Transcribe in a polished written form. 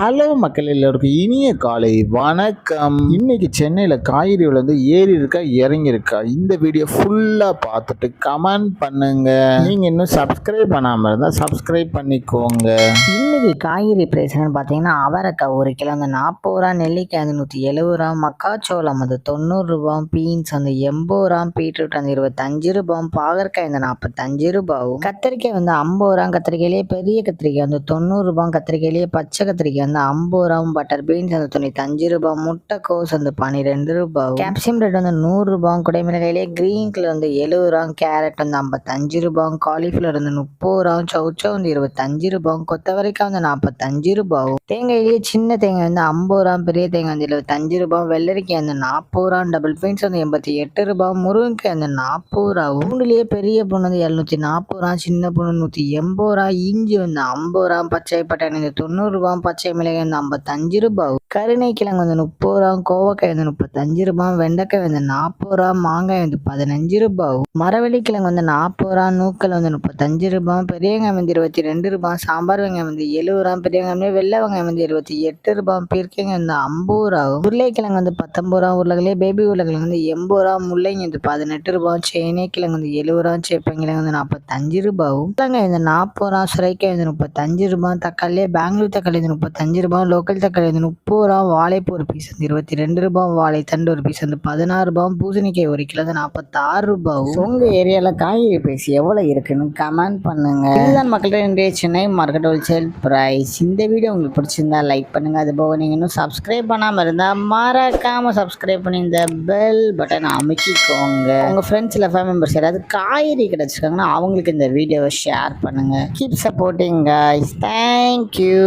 Hello மக்கள் எல்லோருக்கும் இனிய காலை வணக்கம். இன்னைக்கு சென்னையில் காய்கறி விலை ஏறி இருக்கா இறங்கி இருக்கா, இந்த வீடியோ ஃபுல்லாக பார்த்துட்டு கமெண்ட் பண்ணுங்க. நீங்கள் இன்னும் சப்ஸ்கிரைப் பண்ணாமல் இருந்தால் சப்ஸ்கிரைப் பண்ணிக்கோங்க. இன்னைக்கு காய்கறி பிரைஸ்னு பார்த்தீங்கன்னா அவரைக்காய் 1 கிலோ வந்து 40 ரூபா, நெல்லிக்காய் வந்து 170 ரூபா, மக்காச்சோளம் வந்து 90 ரூபா, பீன்ஸ் வந்து 80 ரூபா, பீட்ரூட் வந்து 25 ரூபா, பாகற்காய் வந்து 45 ரூபாவும், கத்திரிக்காய் வந்து 50 ரூபா, கத்திரிக்காயிலேயே பெரிய கத்திரிக்காய் வந்து 90 ரூபா, கத்திரிக்காயிலேயே பச்சை கத்திரிக்காய் வந்து 50 ரூபா, பட்டர் பீன்ஸ் வந்து 95 ரூபா, முட்டைக்கோஸ் வந்து 12 ரூபா, கேப்சியம் ரேட் வந்து 100 ரூபா, குடைமிளகாயிலேயே கிரீன் கலர் வந்து 70 ரூபா, கேரட் வந்து 55 ரூபா, காலிஃபிளவர் வந்து 30 ரூபா, சௌச்சோ வந்து 25 ரூபா, கொத்தவரைக்காய் வந்து 45 ரூபாவும், தேங்காயிலேயே சின்ன தேங்காய் வந்து 50 ரூபா, பெரிய தேங்காய் வந்து 75 ரூபா, வெள்ளரிக்காய் வந்து 40 ரூபா, டபுள் பீன்ஸ் வந்து 88 ரூபா, முருங்கைக்காய் வந்து 40 ரூபா, பூண்டுலேயே பெரிய பூண்டு வந்து 740 ரூபா, சின்ன பூண்டு 180 ரூபா, இஞ்சி வந்து 50 ரூபா, பச்சை பட்டாணி வந்து 90 ரூபா, பச்சை மிளகாய் வந்து 55 ரூபா, கருணை கிழங்கு வந்து 30 ரூபா, கோவக்காய் வந்து 35 ரூபா, வெண்டைக்காய் வந்து 40 ரூபா, மாங்காய் வந்து 15 ரூபா, மரவள்ளி கிழங்கு வந்து 40 ரூபா, நூக்கல் வந்து 35 ரூபா, பெரிய வெங்காயம் வந்து 22 ரூபா, சாம்பார் வெங்காயம் வந்து 70 ரூபா, பெரிய வெங்காயம் வெள்ளை வெங்காயம் வந்து 78 ரூபா, பீர்க்கங்காய் வந்து 50 ரூபா, உருளைக்கிழங்கு வந்து 19 ரூபா, உருளைக்கிழங்கு பேபி உருளைக்கிழங்கு வந்து 80 ரூபா, முள்ளங்கி வந்து 18 ரூபா, சேனை கிழங்கு வந்து 70 ரூபா, சேப்பங்கிழங்கு வந்து 45 ரூபா, உருளைக்காய் வந்து 40 ரூபா, சுரைக்காய் வந்து 35 ரூபா, தக்காளி பெங்களூர் தக்காளி வந்து 35 ரூபா, லோக்கல் தக்காளி வந்து 30 ரூபா, வாழைப்பூ ஒரு பீஸ் வந்து 22 ரூபா, வாழைத்தண்டு ஒரு பீஸ் வந்து 16 ரூபா, பூசணிக்காய் 1 கிலோ வந்து 46 ரூபா. உங்க ஏரியாவில் காய்கறி பிரைஸ் எவ்வளோ இருக்குன்னு கமெண்ட் பண்ணுங்க. இதுதான் மக்கள்கிட்ட இன்றைய சென்னை மார்க்கெட் ஹோல்சேல் பிரைஸ். இந்த வீடியோ உங்களுக்கு பிடிச்சிருந்தா லைக் பண்ணுங்க. அது போக நீங்கள் இன்னும் சப்ஸ்கிரைப் பண்ணாமல் இருந்தால் மறக்காம சப்ஸ்கிரைப் பண்ணி இந்த பெல் பட்டன் அமைக்கிக்கோங்க. உங்கள் ஃப்ரெண்ட்ஸ் இல்லை ஃபேமிலி மெம்பர்ஸ் யாராவது காய்கறி கிடச்சிருக்காங்கன்னா அவங்களுக்கு இந்த வீடியோவை ஷேர் பண்ணுங்க. Keep supporting guys. தேங்க்யூ.